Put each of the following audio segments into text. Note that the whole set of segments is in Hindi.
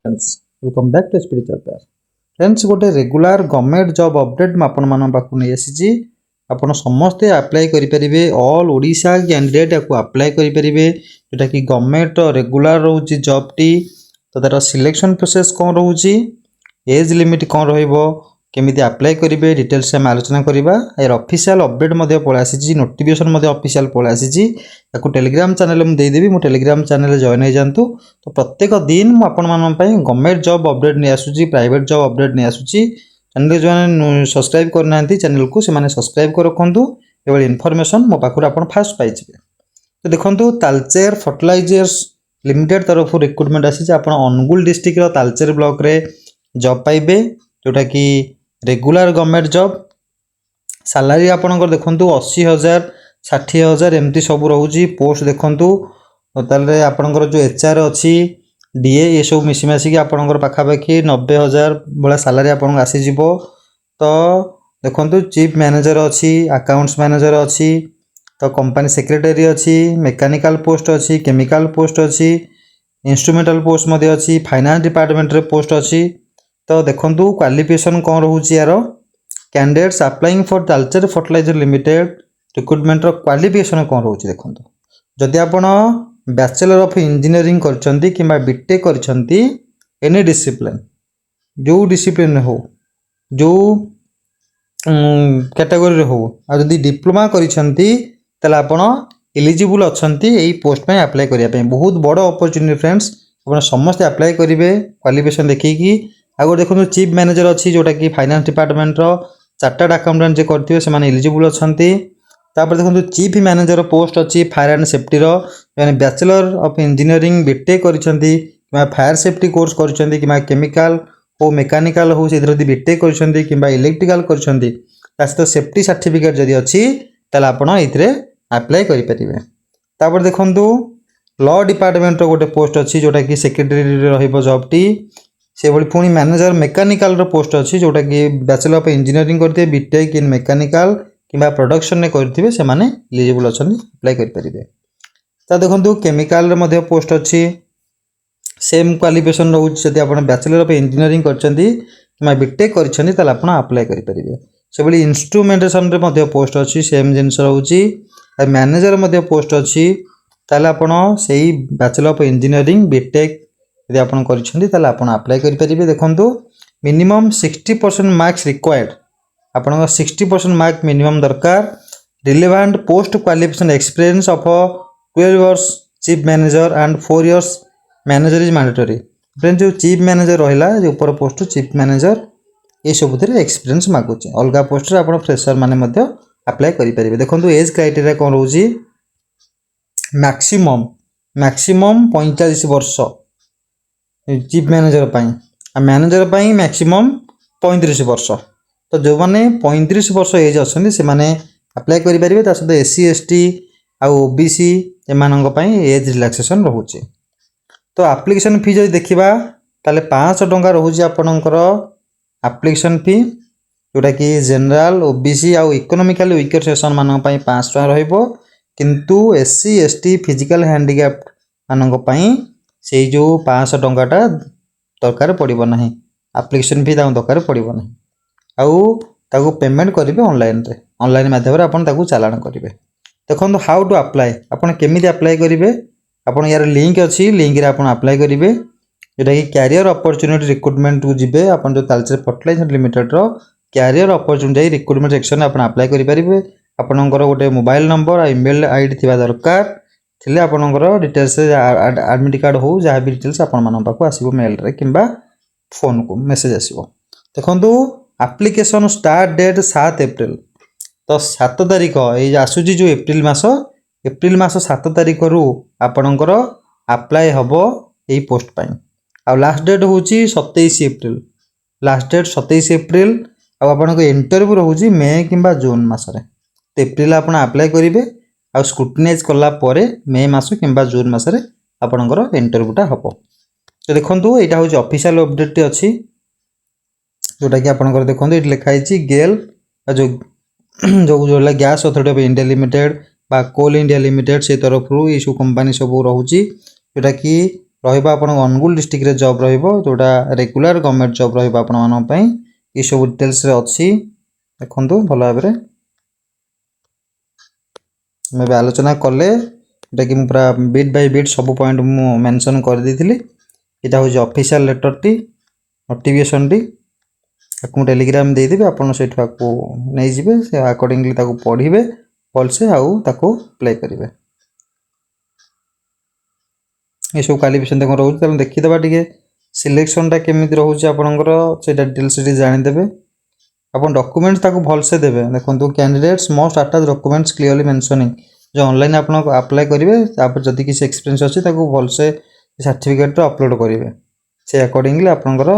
Friends welcome back to spiritual pair friends गोटे रेगुलर गवर्नमेंट जॉब अपडेट मैं आपण मान पाखु नहीं आसी आपण समस्ते अप्लाई करेंगे ऑल ओडिशा कैंडिडेट या अप्लाई करेंगे जोटा कि गवर्नमेंट रेगुलर रोचे जॉब टी तो तार सिलेक्शन प्रोसेस कौन रोचे एज लिमिट कौन रमी अप्लाई करेंगे डिटेल्स आम आलोचना करवा यार ऑफिशियल अपडेट पलि आसी नोटिफिकेशन ऑफिशियल पलि आसी टेलीग्राम चैनल मुझे देदेवी मो टेलीग्राम चैनल जॉइन हो जातु तो प्रत्येक दिन मुझे गवर्नमेंट जॉब अपडेट नहीं आसूँ प्राइवेट जॉब अपडेट नहीं आसूँ चैनल जो सब्सक्राइब करना चैनल को से सब्सक्राइब कर रखु ये इनफॉरमेशन मो पाखु आप फास्ट पाइबे। तो देखो तालचेर फर्टिलाइजर्स लिमिटेड तरफ रिक्रुटमेंट आसी अनुगुल डिस्ट्रिक्ट तालचेर ब्लॉक रे जॉब पाइबे जोटा कि रेगुलर गवर्नमेंट जॉब सैलरी आपंकर देखो 80,000 60,000 एमती सब रोचे पोस्ट देखु ताले आपंकर जो HR अच्छी DA ये सब मिसीमासिक आपंकर पाखापाखि 90,000 भाया सैलरी आपको आसीज। तो देखो चीफ मैनेजर अच्छी अकाउंट्स मैनेजर अच्छी तो कंपनी सेक्रेटरी अच्छी मेकानिकल पोस्ट अच्छी केमिकल पोस्ट अच्छी इंस्ट्रूमेंटल पोस्ट अच्छी फाइनेंस डिपार्टमेंट रे पोस्ट अच्छी। तो देखो क्वालिफिकेशन कौन रोचे यार candidates applying for Talcher fertilizer limited recruitment qualification कौन रोचे देखो जदि आप बैचलर ऑफ इंजीनियरिंग करछंती किंबा B.Tech करछंती एनी डिसिप्लिन जो डिसिप्लिन हो जो कैटेगरी हो आ जदि डिप्लोमा करछंती तले आपण एलिजिबल अछंती एई पोस्ट में अप्लाई करिया पे बहुत बड़ अपॉर्चुनिटी फ्रेंड्स आपण समस्त अप्लाई करिवे क्वालिफिकेशन देखिकी। आगो देखो चीफ मैनेजर अच्छी जोटा कि फाइनेंस डिपार्टमेंट रो चार्टर्ड अकाउंटेंट जे करथिबे से माने एलिजिबल अछंती। तापर देखो चीफ मैनेजर पोस्ट अच्छी फायर एंड सेफ्टी रो यानी बैचलर ऑफ इंजीनियरिंग B.Tech करछंती किबा फायर सेफ्टी कोर्स करछंती किबा केमिकल हो मेकानिकल हो से यदि B.Tech करछंती किबा इलेक्ट्रिकल करछंती तास तो सेफ्टी सर्टिफिकेट जदि अच्छी ताले आपण एथिरे अप्लाई करि परिबे। तापर देखंतु लॉ डिपार्टमेंट रो गोटे पोस्ट अच्छी जोटा कि सेक्रेटरी रहिबो जॉब टी से भली पुणी मैनेजर मेकानिकल रो पोस्ट अच्छी जोटा कि बैचलर ऑफ इंजीनियरिंग करते B.Tech इन मेकानिकल किंबा प्रोडक्शन ने करथिबे से माने एलिजिबल अछन अप्लाई करि परिबे। ता देखंतु केमिकल रे मध्ये पोस्ट अच्छी सेम क्वालिफिकेशन रहउछ जदि आपण बैचलर ऑफ इंजीनियरिंग करछंती किंबा B.Tech करछंती ताले आपण अप्लाई करि परिबे। से भली इंस्ट्रूमेंटेशन रे मध्ये पोस्ट अच्छी सेम जिंस रहउची आ मैनेजर मध्ये पोस्ट अच्छी ताले आपण सेही बैचलर ऑफ इंजीनियरिंग B.Tech यदि आपण करछंती ताले आपण अप्लाई करि परिबे। देखंतु मिनिमम 60% मार्क्स रिक्वायर्ड आपण 60% मार्क मिनिमम दरकार relevant post qualification experience of 12 years chief manager and 4 years manager is mandatory. Friends जो चीफ मैनेजर रहिला जो ऊपर पोस्ट चीफ मैनेजर ये सब एक्सपीरियंस मागुचे अलग पोस्ट रे आपण फ्रेशर माने मध्ये अप्लाई करि परिबे। देखंतु एज क्राइटेरिया कोन रहउची मैक्सिमम 45 वर्ष चीफ मैनेजर पाई आ मैनेजर पाई मैक्सिमम 35 वर्ष। तो जो माने 35 वर्ष एज अच्छे से माने अप्लाई करि परिबे। ता सहित SC ST आ OBC एमानंग पई एज रिलैक्सेशन रहउची। तो एप्लिकेशन फी जदि देखिबा ताले 500 टंका रहउची आपनकर एप्लिकेशन फी जोटा कि जनरल OBC आ इकोनॉमिकली वीकर सेक्शन मानन पई 500 टंका रहइबो किंतु SC ST फिजिकल हैंडिकैप्ड मानन पई से जो 500 टंकाटा दरकार पड़िबो नाही एप्लिकेशन फी ता दरकार पड़िबो नाही आउ ताकू पेमेंट करेंगे ऑनलाइन माध्यम आपन ताकू चालान करेंगे। देखो हाउ टू अप्लाई आपन केमिति अप्लाई करेंगे आपन यार लिंक अच्छी लिंक रे आपन अप्लाई करेंगे जोटा कि कैरियर अपॉर्चुनिटी रिक्रुटमेंट को जिबे आपन जो तालचेर फर्टिलाइजर लिमिटेड रो कैरियर अपॉर्चुनिटी रिक्रुटमेंट सेक्शन आपन अप्लाई करि परिबे। आपनकर गोटे मोबाइल नंबर आ ईमेल आईडी थिबा दरकार थिले आपनकर डिटेल्स एडमिट कार्ड हो जहाँ भी डिटेल्स आपन मान पाखु आसीबो मेल रे किंबा फोन को मेसेज आसीबो। देखंतु एप्लिकेशन स्टार्ट डेट 7 एप्रिल तो 7 तारीख ये आसूची जो एप्रिल मास 7 तारीख रु आपणकर अप्लाई हबो यही पोस्ट पाई आ लास्ट डेट होची 27 एप्रिल लास्ट डेट 27 एप्रिल आ आपणक इंटरव्यू रहउची मे किंबा जून मास रे। तो एप्रिल आपण अप्लाई करिवे आ स्क्रूटिनाइज कला परे मे मास किंबा जून मास रे आपणकर इंटरव्यूटा हबो। तो देखंतु एटा होची ऑफिशियल अपडेट अछि जोटा कि आपनकर देखो ये लिखाई गेल जो जो जो gas authority of India limited बा कोल इंडिया लिमिटेड से तरफ ये सब कंपनी सब रोचे जोटा कि रहिबा आपण अनुगुल डिस्ट्रिक्ट रे जॉब रहिबो जोटा रेगुलर गवर्नमेंट जॉब रहिबा आपण मानन पई ई सब डिटेल्स रे अछि देखंतु भल भाबरे मैं आलोचना कले एटा कि पूरा बिट बाय बिट सब पॉइंट मु मेंशन कर देथिली एटा हो ऑफिशियल लेटर टी नोटिफिकेशन टी आपको टेलीग्राम दे देबे आपण सेठा को नै जिवे से अकॉर्डिंगली ताको पढिबे भल से आउ ताको अप्लाई करिवे ये सब क्वालिफिकेशन तक रहउछ त देखि दबा टिके सिलेक्शन टा केमिति रहउछ आपनकर सेटा डिटेल्स टी जानि देबे अपन डॉक्यूमेंट्स ताको भल से देबे देखंतु candidates most attach documents clearly mentioning जो ऑनलाइन आपन अप्लाई करिवे तापर जदी किसी एक्सपीरियंस अछि ताको भल से सर्टिफिकेट अपलोड करिवे से अकॉर्डिंगली आपनकर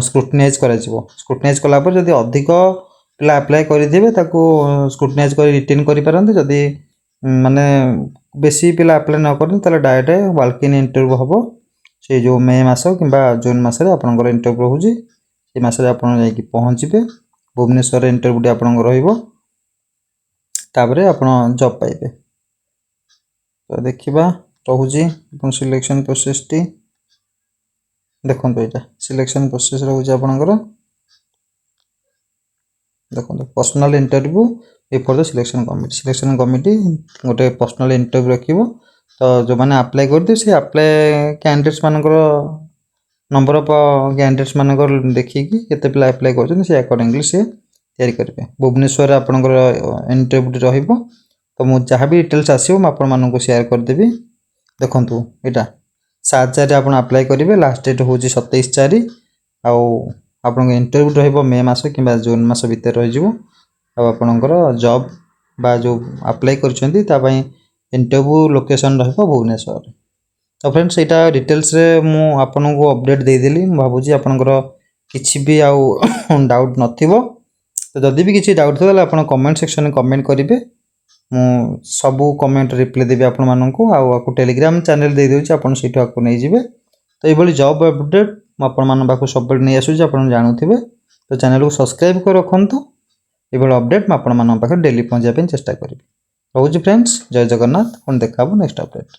स्क्रूटनाइज करा जिवो स्क्रूटनाइज कला पर जदी अधिक पिला अप्लाई करि देबे ताको स्क्रूटनाइज करि रिटेन करि परंते जदी माने बेसी पिला अप्लाई न करन तले डायरेक्ट वाल्क इन इंटरव्यू हबो से जो मई मास किबा जून मास रे आपनकर इंटरव्यू होउजी से मास रे आपन जाई कि पहुंचबे भुवनेश्वर रे इंटरव्यू टी आपनकर रहिबो ताबरे आपन जॉब पाइबे तो देखिबा रहउजी अपन सिलेक्शन प्रोसेस टी देखंतु एटा सिलेक्शन प्रोसेस रहउजी आपनकर देखंतु personal interview before the selection committee गोटे पर्सनल इंटरव्यू रखिबो तो जो माने अप्लाई करदे से अप्लाई कैंडिडेट्स मानकर नंबर ऑफ कैंडिडेट्स मानकर देखि कि केते पिला अप्लाई करछन से अकॉर्डिंगली से तयारी करबे भुवनेश्वर आपनकर इंटरव्यू रहिबो तो मु जहाँ भी डिटेल्स आसीबो म आपन मानन को शेयर कर देबी देखंतु एटा 7/4 रे आपन अप्लाई करिवे लास्ट डेट होची 27/4 आउ आपन इंटरव्यू रहिबो मई मास किबा जून मास भीतर रहि जिवो आ आपनकर जॉब बा जो अप्लाई करछंती ता पई इंटरव्यू लोकेशन रहिबो भुवनेश्वर तो फ्रेंड्स एटा डिटेल्स रे मु आपन को अपडेट दे देली म भाबुजी आपनकर किछि भी आउ डाउट नथिबो तो जदी भी किछि डाउट थला आपन कमेंट सेक्शन में कमेंट करिवे मु सब कमेंट रिप्लाई देबी आपन मानन को आउ टेलीग्राम चैनल दे देउछि आपन सेठा को नै जिवे तो एबोली जॉब अपडेट म आपन मान बाकू सब नै आसु आपन जानुथिबे तो चैनल को सब्सक्राइब कर रखंतु एबोली अपडेट म आपन मान बाकू डेली पहुंचा पे चेष्टा करिबी रहउछि फ्रेंड्स जय जगन्नाथ पुन देखाबो नेक्स्ट अपडेट।